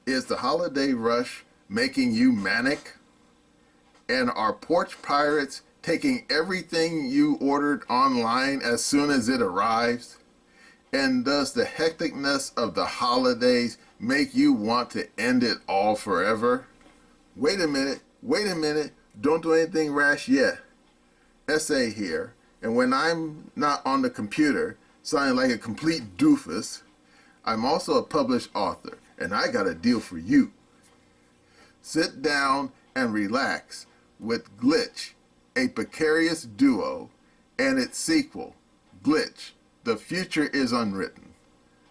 Is the holiday rush making you manic? And are porch pirates taking everything you ordered online as soon as it arrives? And does the hecticness of the holidays make you want to end it all forever? Wait a minute, don't do anything rash yet. Essay here, and when I'm not on the computer, sounding like a complete doofus, I'm also a published author, and I got a deal for you. Sit down and relax with Glitch, a precarious duo, and its sequel, Glitch, The Future is Unwritten.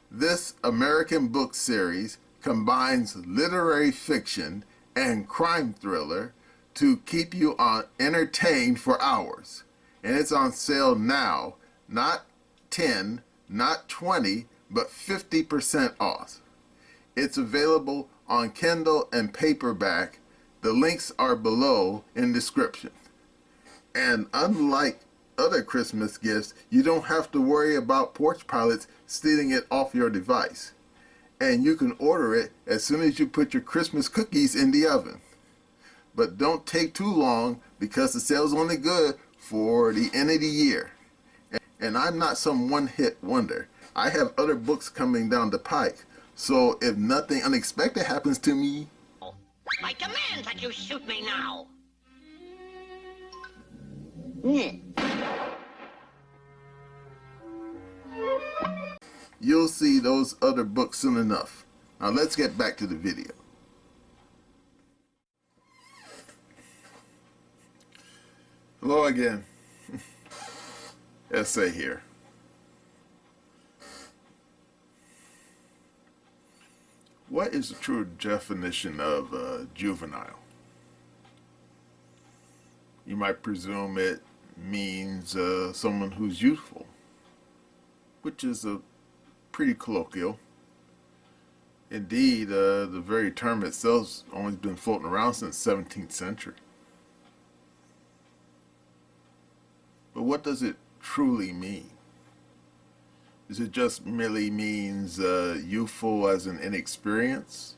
This American book series combines literary fiction and crime thriller to keep you entertained for hours. And it's on sale now, not 10, not 20, but 50% off. It's available on Kindle and paperback. The links are below in description. And unlike other Christmas gifts, you don't have to worry about porch pilots stealing it off your device. And you can order it as soon as you put your Christmas cookies in the oven. But don't take too long because the sale's only good for the end of the year. And I'm not some one-hit wonder. I have other books coming down the pike. So if nothing unexpected happens to me, I command that you shoot me now. you'll see those other books soon enough. Now let's get back to the video. Hello again. Essay here. What is the true definition of juvenile? You might presume it means someone who's youthful, which is a pretty colloquial. Indeed, the very term itself's only been floating around since the 17th century. But what does it truly mean? Is it just merely means youthful as an inexperience,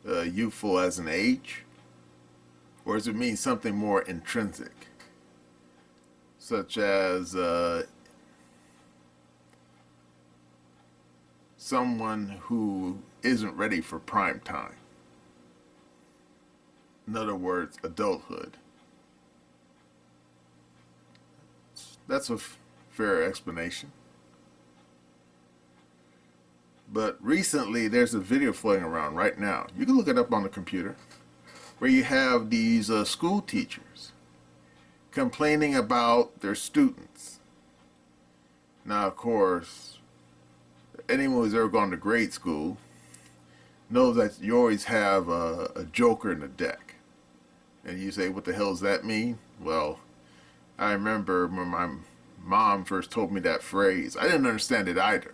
youthful as an age? Or does it mean something more intrinsic, such as someone who isn't ready for prime time? In other words, adulthood. That's a fair explanation. But recently, there's a video floating around right now. You can look it up on the computer, where you have these school teachers complaining about their students. Now, of course, anyone who's ever gone to grade school knows that you always have a joker in the deck. And you say, what the hell does that mean? Well, I remember when my mom first told me that phrase. I didn't understand it either.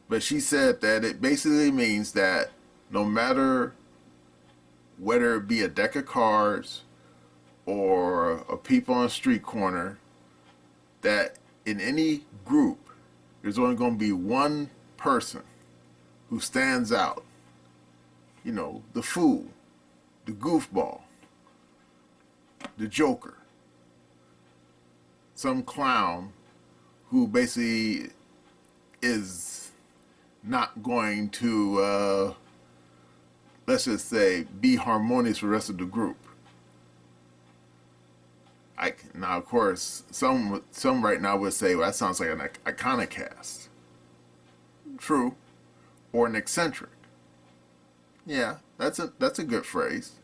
But she said that it basically means that no matter whether it be a deck of cards or a people on a street corner, that in any group, there's only going to be one person who stands out. You know, the fool, the goofball, the joker, some clown who basically is not going to, let's just say, be harmonious with the rest of the group. Now, of course, some right now would say, well, that sounds like an iconoclast. True. Or an eccentric. Yeah, that's a good phrase.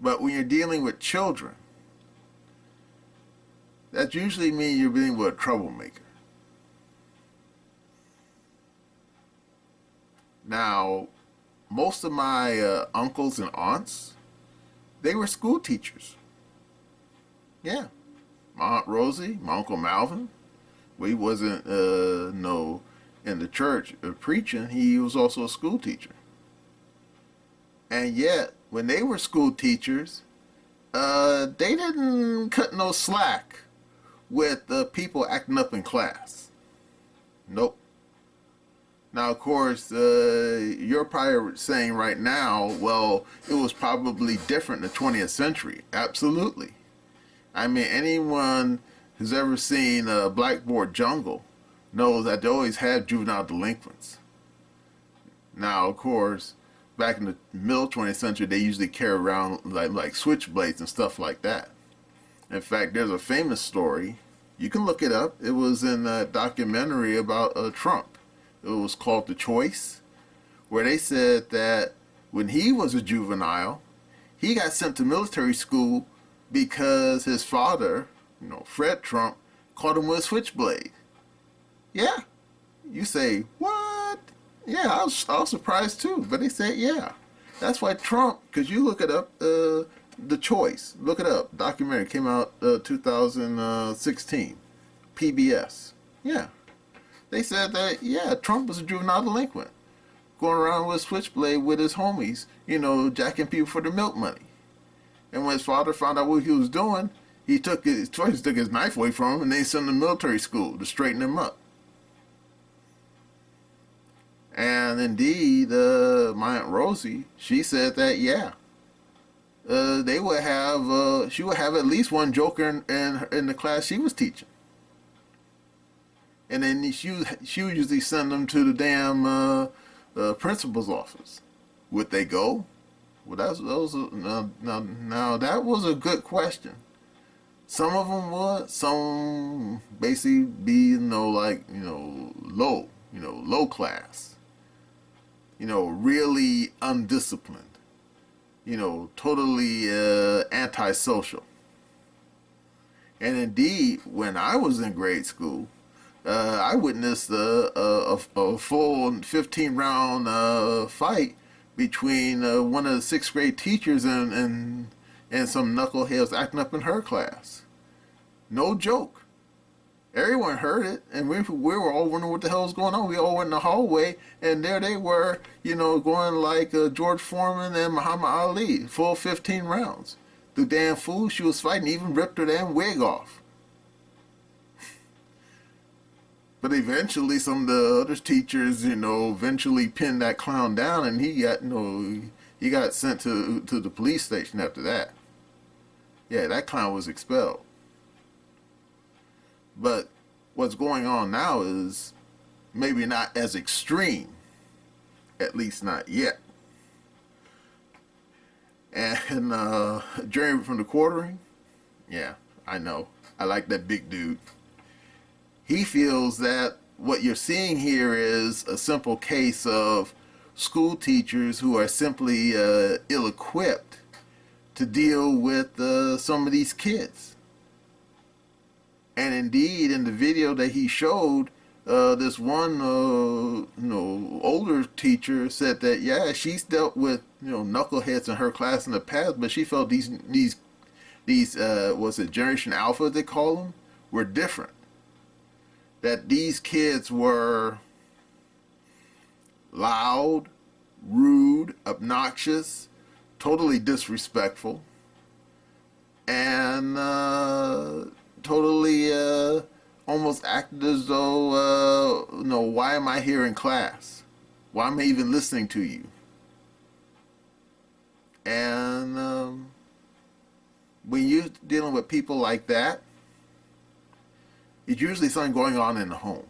But when you're dealing with children, that usually means you're dealing with a troublemaker. Now, most of my uncles and aunts, they were school teachers. Yeah. My Aunt Rosie, my Uncle Malvin, well, he wasn't in the church preaching, he was also a school teacher. And yet, when they were school teachers, they didn't cut no slack with the people acting up in class. Nope. Now, of course, you're probably saying right now, well, it was probably different in the 20th century. Absolutely. I mean, anyone who's ever seen Blackboard Jungle knows that they always had juvenile delinquents. Now, of course, back in the middle 20th century, they usually carry around like switchblades and stuff like that. In fact, there's a famous story. You can look it up. It was in a documentary about Trump. It was called The Choice, where they said that when he was a juvenile, he got sent to military school because his father, Fred Trump, caught him with a switchblade. Yeah. You say, what? Yeah, I was surprised too. But they said, yeah. That's why Trump, because you look it up, The Choice, look it up. Documentary came out 2016, PBS. Yeah. They said that, yeah, Trump was a juvenile delinquent, going around with a switchblade with his homies, jacking people for their milk money. And when his father found out what he was doing, he took his knife away from him, and they sent him to military school to straighten him up. And indeed, my Aunt Rosie, she said that, yeah, they would have, she would have at least one joker in the class she was teaching. And then she would usually send them to the damn principal's office. Would they go? Well, now that was a good question. Some of them would. Some basically be low class. Really undisciplined. Totally antisocial. And indeed, when I was in grade school, I witnessed a full 15-round fight between one of the sixth grade teachers and some knuckleheads acting up in her class. No joke. Everyone heard it, and we were all wondering what the hell was going on. We all went in the hallway, and there they were, going like George Foreman and Muhammad Ali, full 15 rounds. The damn fool she was fighting even ripped her damn wig off. But eventually, some of the other teachers, eventually pinned that clown down, and he got sent to the police station after that. Yeah, that clown was expelled. But what's going on now is maybe not as extreme, at least not yet. And Jeremy from the Quartering, yeah, I know. I like that big dude. He feels that what you're seeing here is a simple case of school teachers who are simply ill-equipped to deal with some of these kids. And indeed, in the video that he showed, this one older teacher said that, yeah, she's dealt with knuckleheads in her class in the past, but she felt these was it Generation Alpha they call them, were different. That these kids were loud, rude, obnoxious, totally disrespectful, and totally almost acted as though, why am I here in class? Why am I even listening to you? And when you're dealing with people like that, it's usually something going on in the home.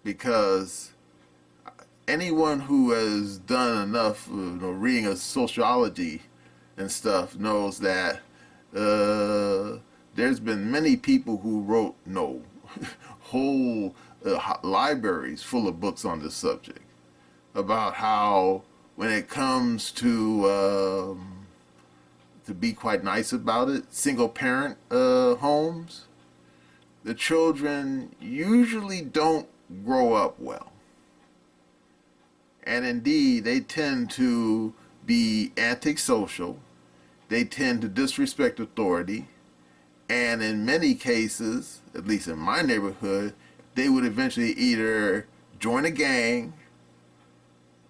Because anyone who has done enough reading of sociology and stuff knows that there's been many people who wrote whole libraries full of books on this subject about how when it comes to be quite nice about it, single parent homes, the children usually don't grow up well. And indeed, they tend to be antisocial. They tend to disrespect authority. And in many cases, at least in my neighborhood, they would eventually either join a gang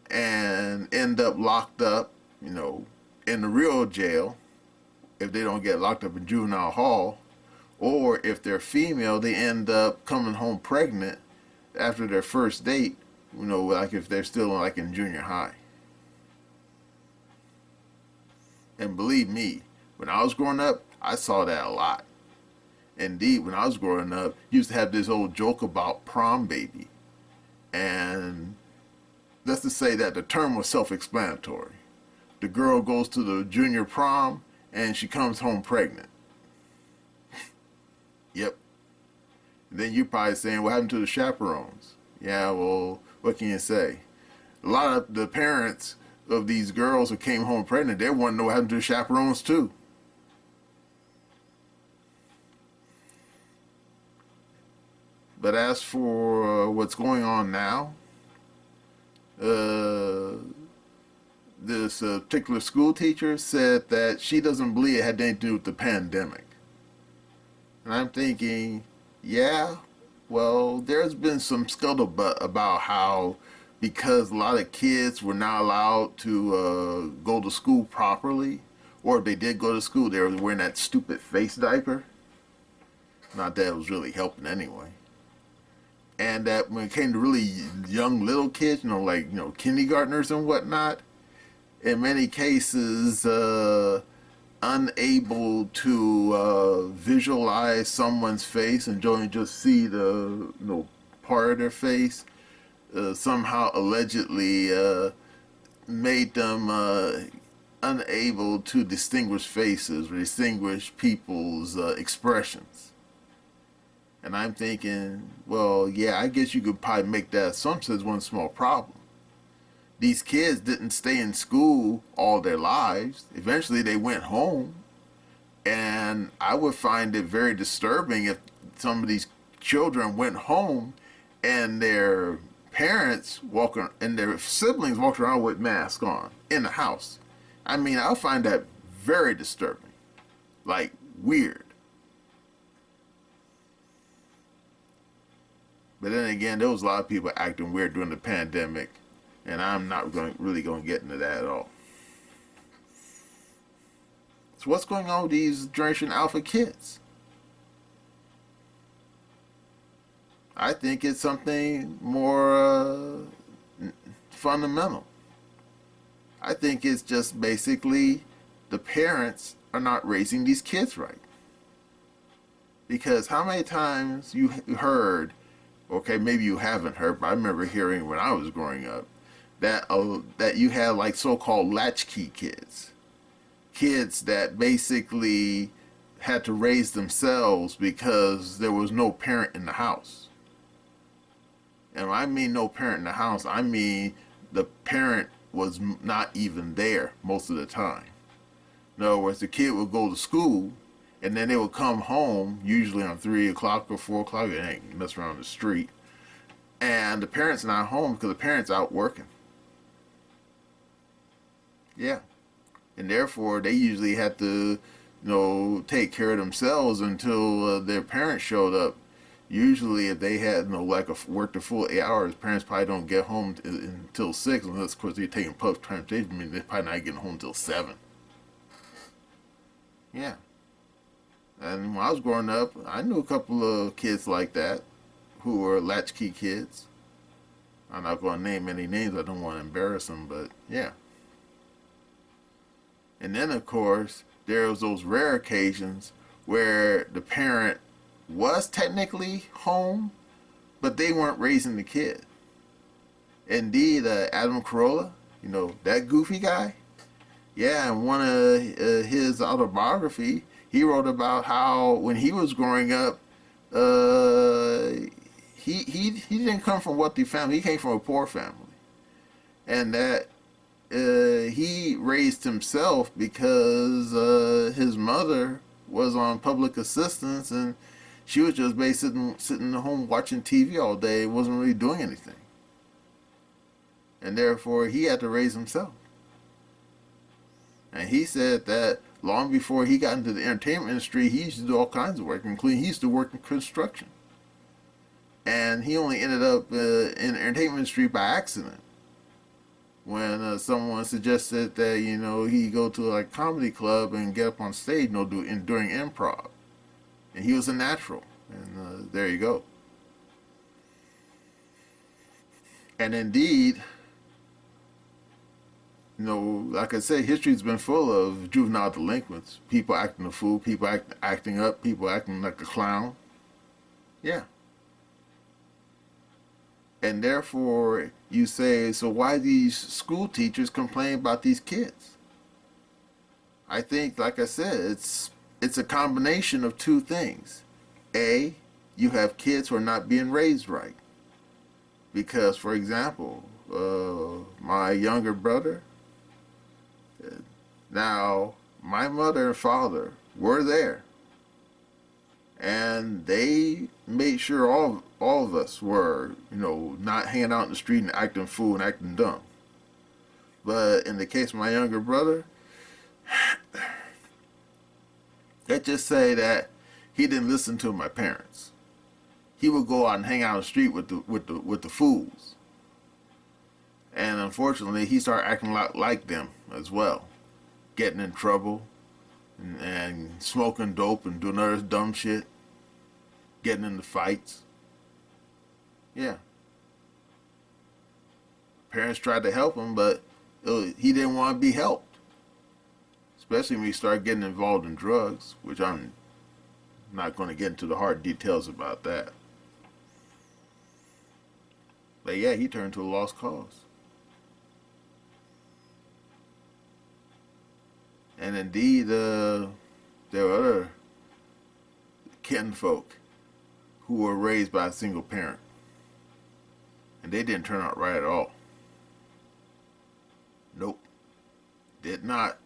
and end up locked up, in the real jail, if they don't get locked up in juvenile hall, or if they're female, they end up coming home pregnant after their first date, like if they're still like in junior high. And believe me, when I was growing up, I saw that a lot. Indeed, when I was growing up, used to have this old joke about prom baby. And let's just say that the term was self-explanatory. The girl goes to the junior prom and she comes home pregnant. Yep. And then you're probably saying, what happened to the chaperones? Yeah, well, what can you say? A lot of the parents of these girls who came home pregnant, they want to know what happened to the chaperones too. But as for what's going on now, this particular school teacher said that she doesn't believe it had anything to do with the pandemic. And I'm thinking, yeah, well, there's been some scuttlebutt about how because a lot of kids were not allowed to go to school properly, or if they did go to school, they were wearing that stupid face diaper. Not that it was really helping anyway. And that when it came to really young little kids, kindergartners and whatnot, in many cases, unable to visualize someone's face and only just see the part of their face, somehow allegedly made them unable to distinguish faces or distinguish people's expressions. And I'm thinking, well, yeah, I guess you could probably make that assumption as one small problem. These kids didn't stay in school all their lives. Eventually they went home. And I would find it very disturbing if some of these children went home and their parents and their siblings walked around with masks on in the house. I mean, I find that very disturbing. Like, weird. But then again, there was a lot of people acting weird during the pandemic, and I'm not really going to get into that at all. So what's going on with these Generation Alpha kids? I think it's something more fundamental. I think it's just basically the parents are not raising these kids right. Because how many times you heard, okay, maybe you haven't heard, but I remember hearing when I was growing up, that you had like so-called latchkey kids. Kids that basically had to raise themselves because there was no parent in the house. And when I mean no parent in the house, I mean the parent was not even there most of the time. In other words, the kid would go to school, and then they would come home, usually on 3 o'clock or 4 o'clock, they ain't mess around the street. And the parent's not home because the parent's out working. Yeah. And therefore, they usually had to, take care of themselves until their parents showed up. Usually, if they had, worked a full 8 hours, parents probably don't get home until 6, unless, of course, they're taking public transportation. I mean, they're probably not getting home until 7. Yeah. And when I was growing up, I knew a couple of kids like that who were latchkey kids. I'm not going to name any names. I don't want to embarrass them, but yeah. And then, of course, there was those rare occasions where the parent was technically home, but they weren't raising the kid. Indeed, Adam Carolla, that goofy guy. Yeah, in one of his autobiography, he wrote about how when he was growing up, he didn't come from a wealthy family. He came from a poor family, and that he raised himself because his mother was on public assistance, and she was just basically sitting at home watching TV all day, wasn't really doing anything, and therefore he had to raise himself. And he said that long before he got into the entertainment industry, he used to do all kinds of work, including he used to work in construction. And he only ended up in the entertainment industry by accident. When someone suggested that, he go to a comedy club and get up on stage, during improv. And he was a natural. And there you go. And indeed, like I said, history's been full of juvenile delinquents, people acting a fool, people acting up, people acting like a clown. Yeah. And therefore, you say, so why these school teachers complain about these kids? I think, like I said, it's a combination of two things. A, you have kids who are not being raised right. Because, for example, my younger brother, now my mother and father were there, and they made sure all of us were, not hanging out in the street and acting fool and acting dumb. But in the case of my younger brother, let's just say that he didn't listen to my parents. He would go out and hang out on the street with the fools, and unfortunately, he started acting a lot like them as well, getting in trouble and smoking dope and doing other dumb shit, getting into fights. Yeah. Parents tried to help him, but he didn't want to be helped, especially when he started getting involved in drugs, which I'm not going to get into the hard details about that. But yeah, he turned to a lost cause. And indeed, there were other kinfolk who were raised by a single parent, and they didn't turn out right at all. Nope, did not.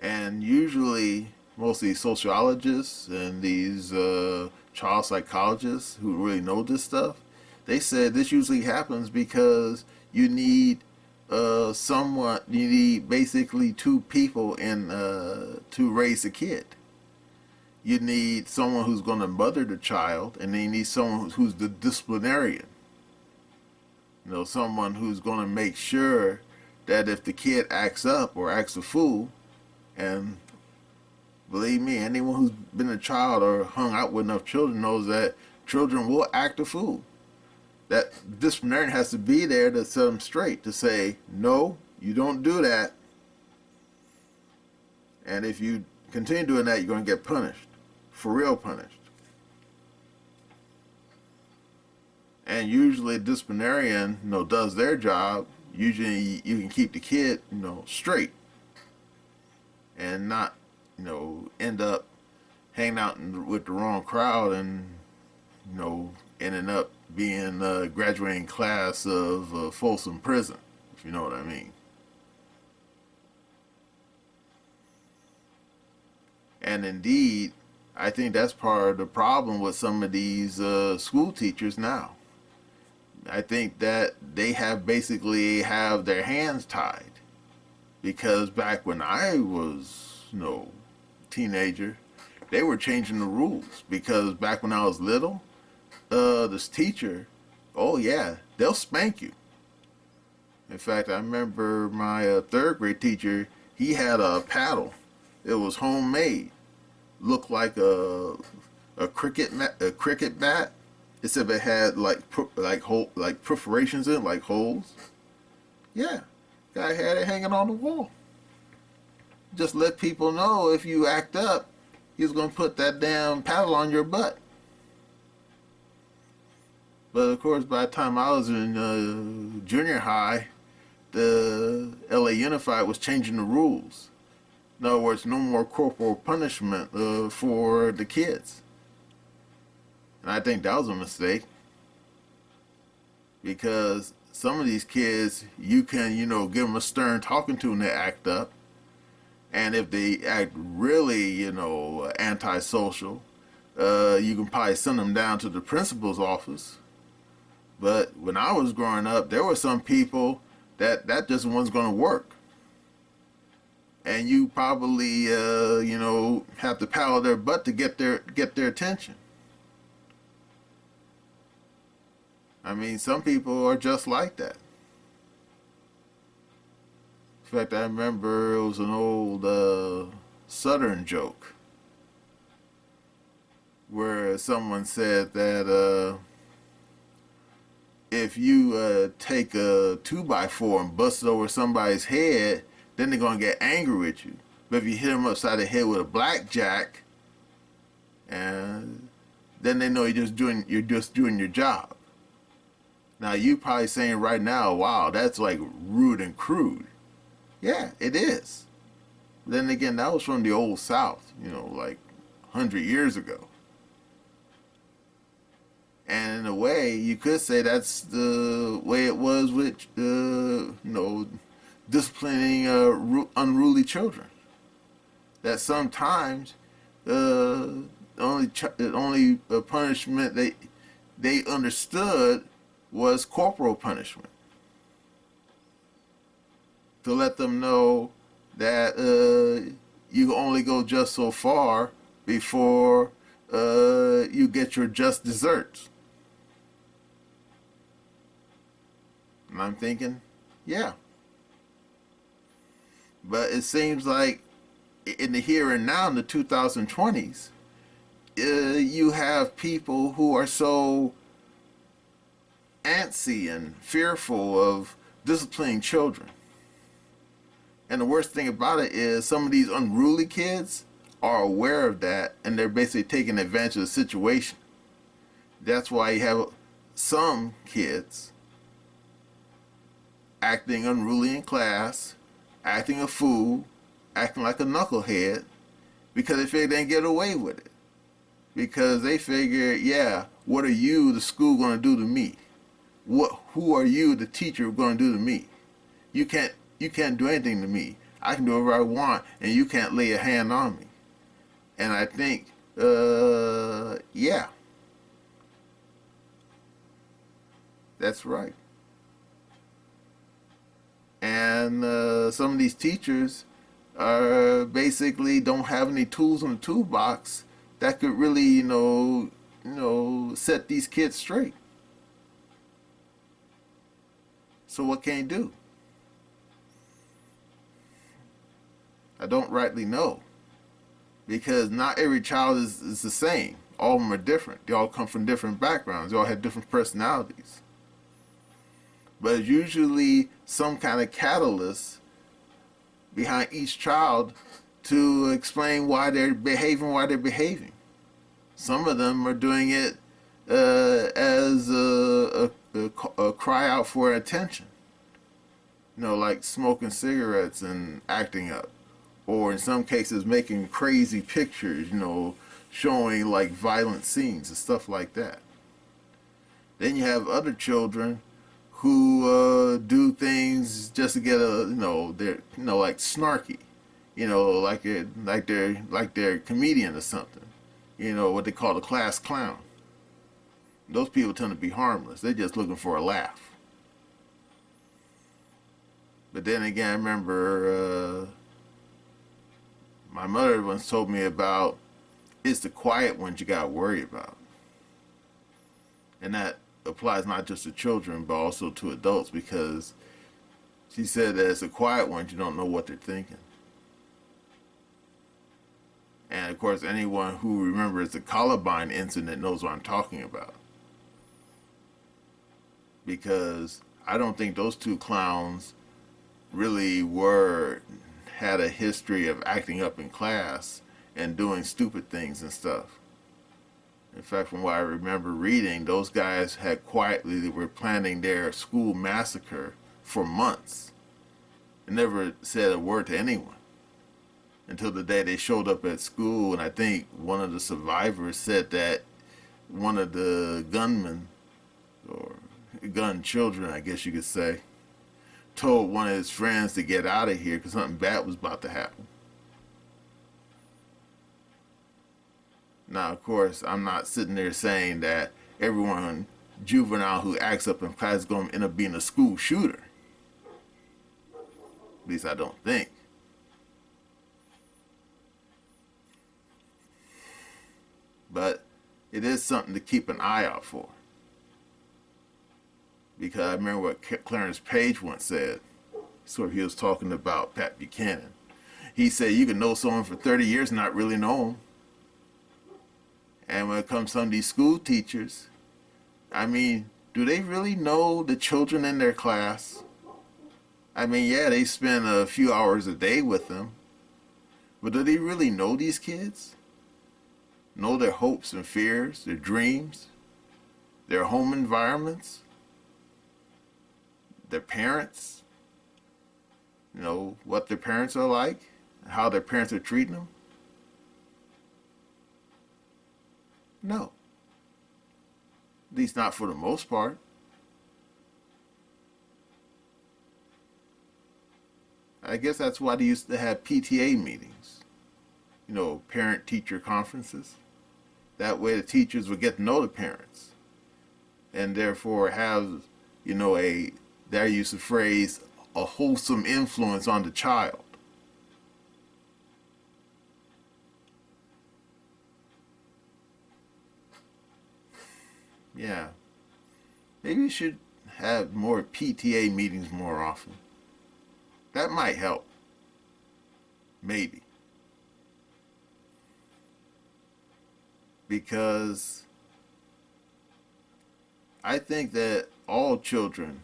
And usually, most of these sociologists and these child psychologists who really know this stuff, they said this usually happens because you need you need basically two people to raise a kid. You need someone who's going to mother the child, and then you need someone who's the disciplinarian. Someone who's going to make sure that if the kid acts up or acts a fool, and believe me, anyone who's been a child or hung out with enough children knows that children will act a fool. That disciplinarian has to be there to set them straight, to say, no, you don't do that. And if you continue doing that, you're going to get punished, for real punished. And usually a disciplinarian, does their job. Usually you can keep the kid, straight and not, end up hanging out with the wrong crowd and, ending up being a graduating class of Folsom Prison, if you know what I mean. And indeed, I think that's part of the problem with some of these school teachers now. I think that they basically have their hands tied, because back when I was, teenager, they were changing the rules, because back when I was little, this teacher, oh yeah, they'll spank you. In fact, I remember my third grade teacher, he had a paddle. It was homemade. Looked like a cricket bat, except it had like perforations in it, like holes. Yeah, guy had it hanging on the wall. Just let people know if you act up, he's gonna put that damn paddle on your butt. But of course, by the time I was in junior high, the LA Unified was changing the rules. In other words, no more corporal punishment for the kids. And I think that was a mistake, because some of these kids, you can, give them a stern talking to and they act up. And if they act really, antisocial, you can probably send them down to the principal's office. But when I was growing up, there were some people that just wasn't going to work. And you probably, have to paddle their butt to get their attention. I mean, some people are just like that. In fact, I remember it was an old Southern joke. where someone said that if you take a 2x4 and bust it over somebody's head, then they're gonna get angry with you. But if you hit them upside the head with a blackjack, and then they know you're just doing your job. Now you probably saying right now, wow, that's like rude and crude. Yeah, it is. Then again, that was from the old South, like 100 years ago. And in a way, you could say that's the way it was with, disciplining unruly children. That sometimes the only punishment they understood was corporal punishment, to let them know that you only go just so far before you get your just desserts. And I'm thinking, yeah. But it seems like in the here and now, in the 2020s, you have people who are so antsy and fearful of disciplining children. And the worst thing about it is some of these unruly kids are aware of that, and they're basically taking advantage of the situation. That's why you have some kids acting unruly in class, acting a fool, acting like a knucklehead, because they figure they can get away with it. Because they figure, yeah, what are you, the school, going to do to me? Who are you, the teacher, going to do to me? You can't do anything to me. I can do whatever I want, and you can't lay a hand on me. And I think, yeah, that's right. And some of these teachers basically don't have any tools in the toolbox that could really, set these kids straight. So what can you do? I don't rightly know, because not every child is the same. All of them are different. They all come from different backgrounds. They all have different personalities. But it's usually some kind of catalyst behind each child to explain why they're behaving. Some of them are doing it as a cry out for attention. Like smoking cigarettes and acting up. Or in some cases making crazy pictures, showing like violent scenes and stuff like that. Then you have other children who do things just to get they're like snarky, like they're a comedian or something, what they call the class clown. Those people tend to be harmless. They're just looking for a laugh. But then again, I remember my mother once told me about, it's the quiet ones you gotta worry about. And that applies not just to children, but also to adults, because she said that it's the quiet ones, you don't know what they're thinking. And of course, anyone who remembers the Columbine incident knows what I'm talking about. Because I don't think those two clowns really had a history of acting up in class and doing stupid things and stuff. In fact, from what I remember reading, those guys they were planning their school massacre for months and never said a word to anyone until the day they showed up at school. And I think one of the survivors said that one of the gunmen, or gun children, I guess you could say, told one of his friends to get out of here because something bad was about to happen. Now, of course, I'm not sitting there saying that everyone juvenile who acts up in class is going to end up being a school shooter. At least I don't think. But it is something to keep an eye out for. Because I remember what Clarence Page once said. So he was talking about Pat Buchanan. He said you can know someone for 30 years and not really know them. And when it comes to some of these school teachers, I mean, do they really know the children in their class? I mean, yeah, they spend a few hours a day with them, but do they really know these kids? Know their hopes and fears, their dreams, their home environments, their parents? You know, what their parents are like, how their parents are treating them? No. At least not for the most part. I guess that's why they used to have PTA meetings, you know, parent-teacher conferences. That way the teachers would get to know the parents and therefore have, you know, their use of phrase, a wholesome influence on the child. Yeah. Maybe you should have more PTA meetings more often. That might help. Maybe. Because I think that all children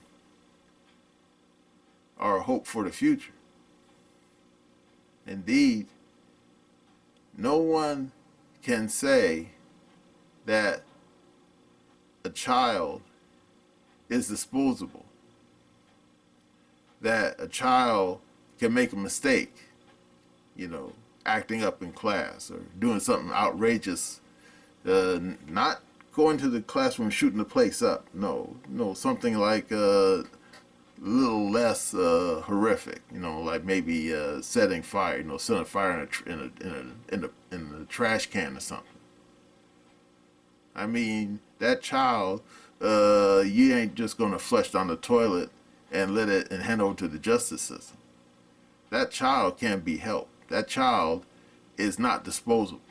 are a hope for the future. Indeed, no one can say that a child is disposable, that a child can make a mistake, you know, acting up in class or doing something outrageous, not going to the classroom shooting the place up. No, something like a little less horrific. You know, like maybe setting fire. You know, setting fire in a trash can or something. I mean, that child, you ain't just gonna flush down the toilet and let it and hand over to the justice system. That child can't be helped. That child is not disposable.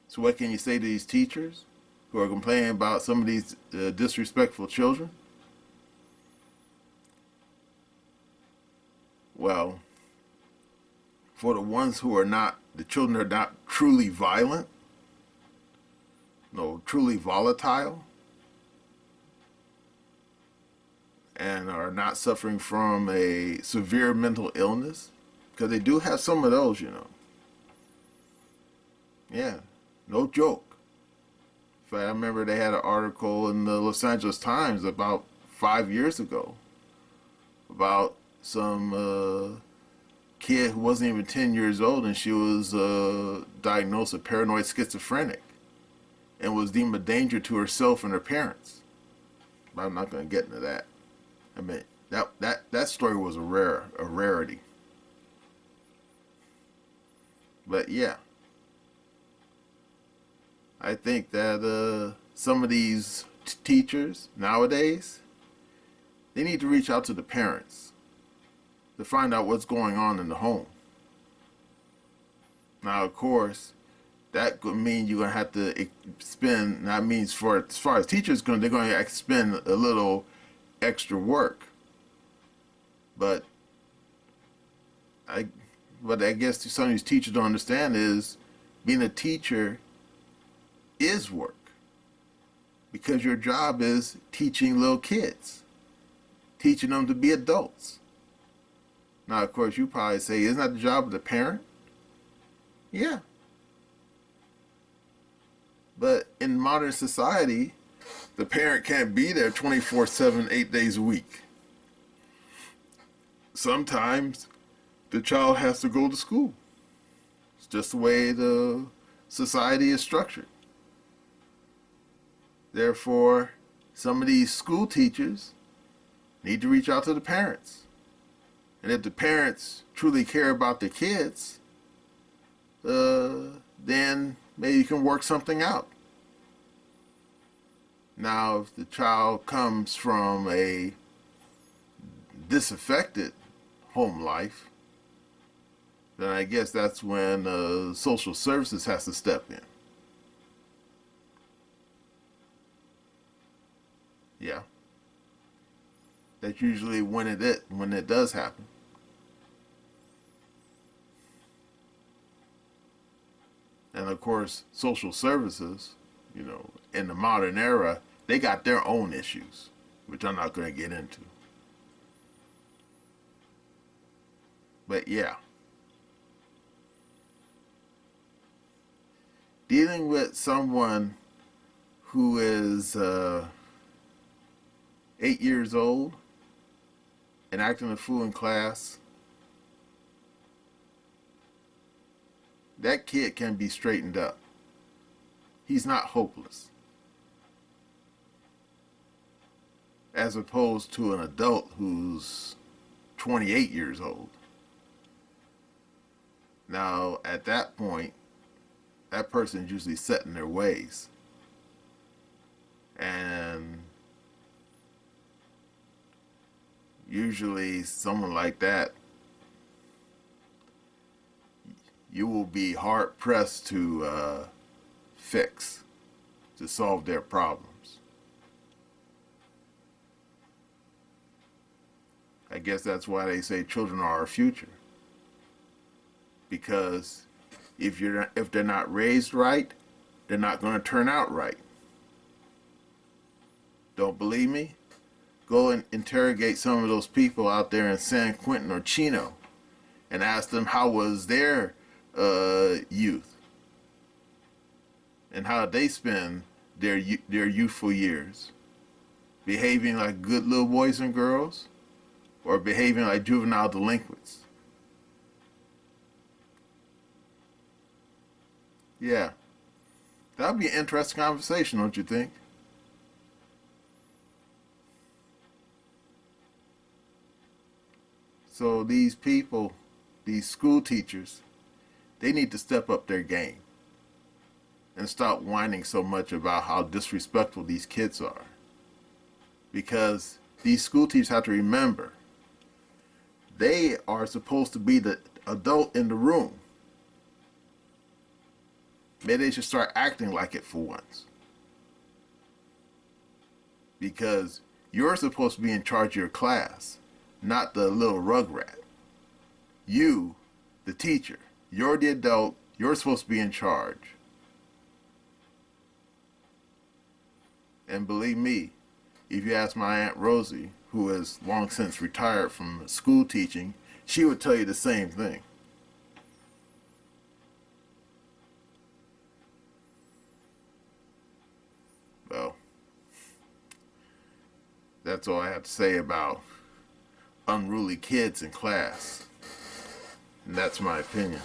So what can you say to these teachers who are complaining about some of these disrespectful children? Well, for the ones who are not, the children are not truly violent, no, truly volatile, and are not suffering from a severe mental illness, because they do have some of those, you know. Yeah, no joke. In fact, I remember they had an article in the Los Angeles Times about 5 years ago about some kid who wasn't even 10 years old, and she was diagnosed with paranoid schizophrenic and was deemed a danger to herself and her parents. But I'm not going to get into that. I mean, that story was a rarity. But yeah, I think that some of these teachers nowadays, they need to reach out to the parents to find out what's going on in the home. Now, of course, that could mean you're gonna have to spend. That means for as far as teachers go, they're going to spend a little extra work. But I guess some of these teachers don't understand is being a teacher is work, because your job is teaching little kids, teaching them to be adults. Now, of course, you probably say, isn't that the job of the parent? Yeah. But in modern society, the parent can't be there 24/7, 8 days a week. Sometimes the child has to go to school. It's just the way the society is structured. Therefore, some of these school teachers need to reach out to the parents. And if the parents truly care about their kids, then maybe you can work something out. Now, if the child comes from a disaffected home life, then I guess that's when social services has to step in. Yeah. That's usually when it does happen. course, social services, in the modern era, they got their own issues, which I'm not going to get into. But yeah, dealing with someone who is 8 years old and acting a fool in class, that kid can be straightened up. He's not hopeless. As opposed to an adult who's 28 years old. Now, at that point, that person's usually set in their ways. And usually someone like that, you will be hard pressed to fix, to solve their problems. I guess that's why they say children are our future. Because if they're not raised right, they're not going to turn out right. Don't believe me? Go and interrogate some of those people out there in San Quentin or Chino and ask them how was their youth and how did they spend their youthful years, behaving like good little boys and girls or behaving like juvenile delinquents. Yeah, that would be an interesting conversation, don't you think? So these people, these school teachers, they need to step up their game and stop whining so much about how disrespectful these kids are. Because these school teachers have to remember, they are supposed to be the adult in the room. Maybe they should start acting like it for once. Because you're supposed to be in charge of your class, not the little rugrat. You, the teacher, you're the adult, you're supposed to be in charge. And believe me, if you ask my Aunt Rosie, who has long since retired from school teaching, she would tell you the same thing. Well, that's all I have to say about unruly kids in class. And that's my opinion.